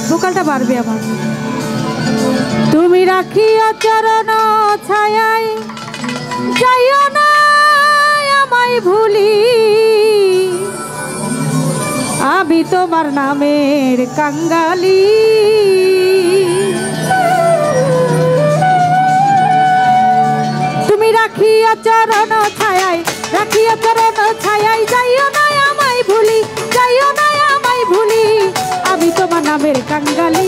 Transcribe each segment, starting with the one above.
ভোকালটা বাড়বে আমার। তুমি রাখিও চরণ ছায়ায়, যাইও না আমায় ভুলি, আমি তোমার নামের কাঙ্গালি। তুমি রাখিও চরণ ছায়ায়, রাখিও চরণ ছায়ায়, যাইও না আমায় ভুলি, যাইও না আমায় ভুলি, আমি তোমার নামের কাঙ্গালি।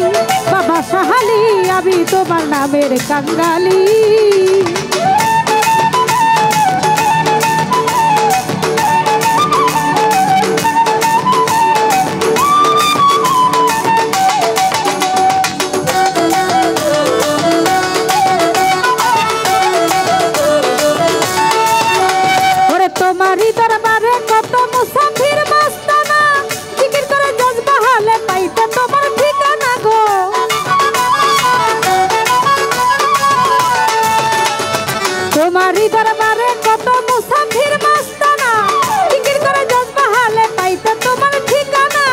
বাবা সাহালি, আমি তোমার নামের কাঙ্গালি। তোমারই দরবারে কত মুসাফির মাস্তানা, জিকির করে জজবা হালে পাইতে তোমার ঠিকানা গো। তোমারই দরবারে কত মুসাফির মাস্তানা, জিকির করে জজবা হালে পাইতে তোমার ঠিকানা।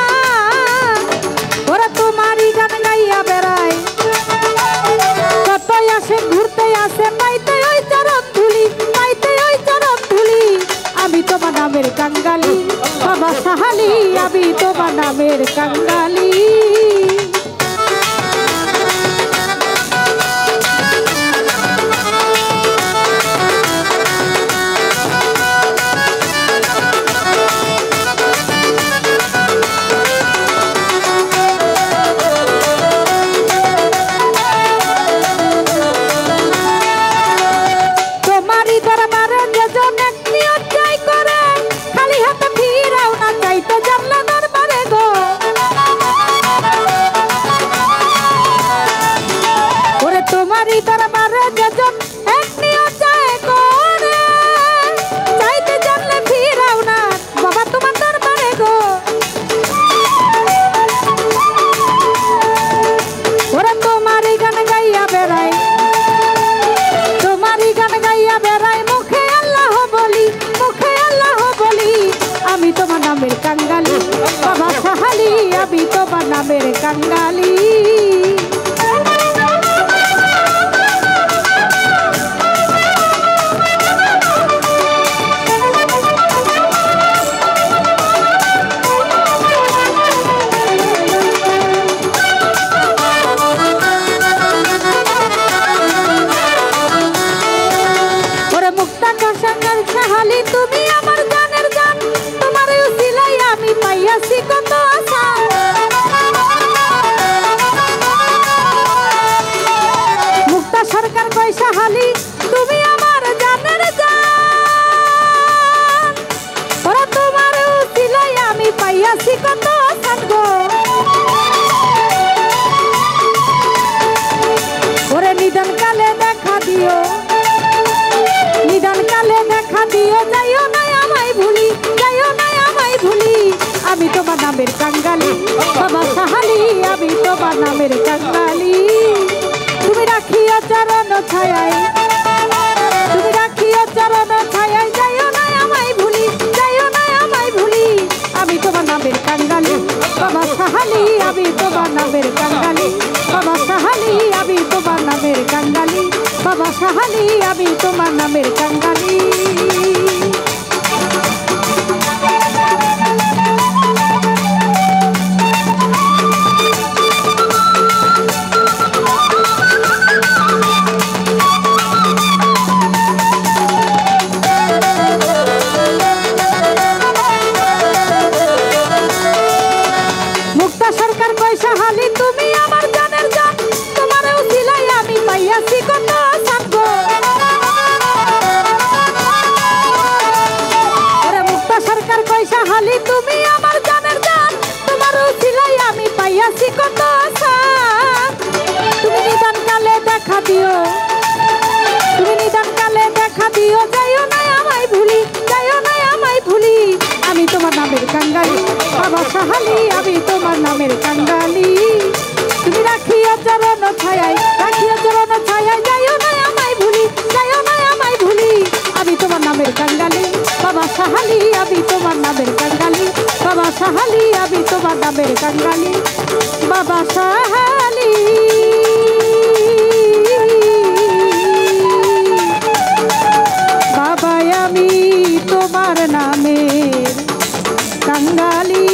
ওরা তোমারই গান গাইয়া বেড়ায়, কতই আসে ঘুরতে আসে, পাইতে ওই চরণ ধুলি, পাইতে ওই চরণ ধুলি, আমি তোমার নামের কাঙ্গালি। বাবা সাহালি, আমি তোমার নামের কাঙ্গালি। কাঙ্গালি বাবা সাহালি, আমি তোমার নামের কাঙ্গালি। ওরে মুক্তা কাশাঙ্গার সাহালি, তুমি আমার জানের জান, তোমার উসিলাই আমি পাইয়াছি কত আশা। মুক্তা সরকার কই সাহালি, তুমি আমার জানের জান, ওরে তোমার উসিলাই আমি পাইয়াছি কত আশা গো। ওরে নিদান কালে দেখা দিও, নিদান কালে দেখা দিও, যাইও না আমায় ভুলি, যাইও না আমায় ভুলি, আমি তোমার নামের কাঙ্গালি বাবা সাহালি, আমি তোমার নামের কাঙ্গালি। তুমি রাখিও চরণ ছায়ায়, তুমি রাখিও চরণ ছায়ায়, যাইও না আমায় ভুলি, যাইও না আমায় ভুলি, আমি তোমার নামের কাঙ্গালি বাবা সাহালি, আমি তোমার নামের কাঙ্গালি বাবা সাহালি, আমি তোমার নামের কাঙ্গালি বাবা সাহালি, আমি তোমার নামের কাঙ্গালি। মুক্তা সরকার কই সাহালি, তুমি আমার জানের জান, তোমার উসিলাই আমি পাইয়াছি কত আশা গো। ওরে মুক্তা সরকার কই সাহালি, তুমি আমার জানের জান, তোমার উসিলাই আমি পাইয়াছি কত আশা। তুমি নিদান কালে দেখা দিও, তুমি নিদান কালে দেখা দিও, যাইও না আমায় ভুলি, যাইও না আমায় ভুলি, আমি তোমার নামের কাঙ্গালি বাবা সাহালি, আমি তোমার নামের কাঙ্গালি। তুমি রাখিও চরণ ছায়ায়, রাখিও চরণ ছায়ায়, যাইও না আমায় ভুলি, যাইও না আমায় ভুলি, আমি তোমার নামের কাঙ্গালি বাবা সাহালি, আমি তোমার নামের কাঙ্গালি বাবা সাহালি, আমি তোমার তোমার নামের কাঙ্গালি বাবা সাহালি বাবা আমি তোমার নামের কাঙ্গালি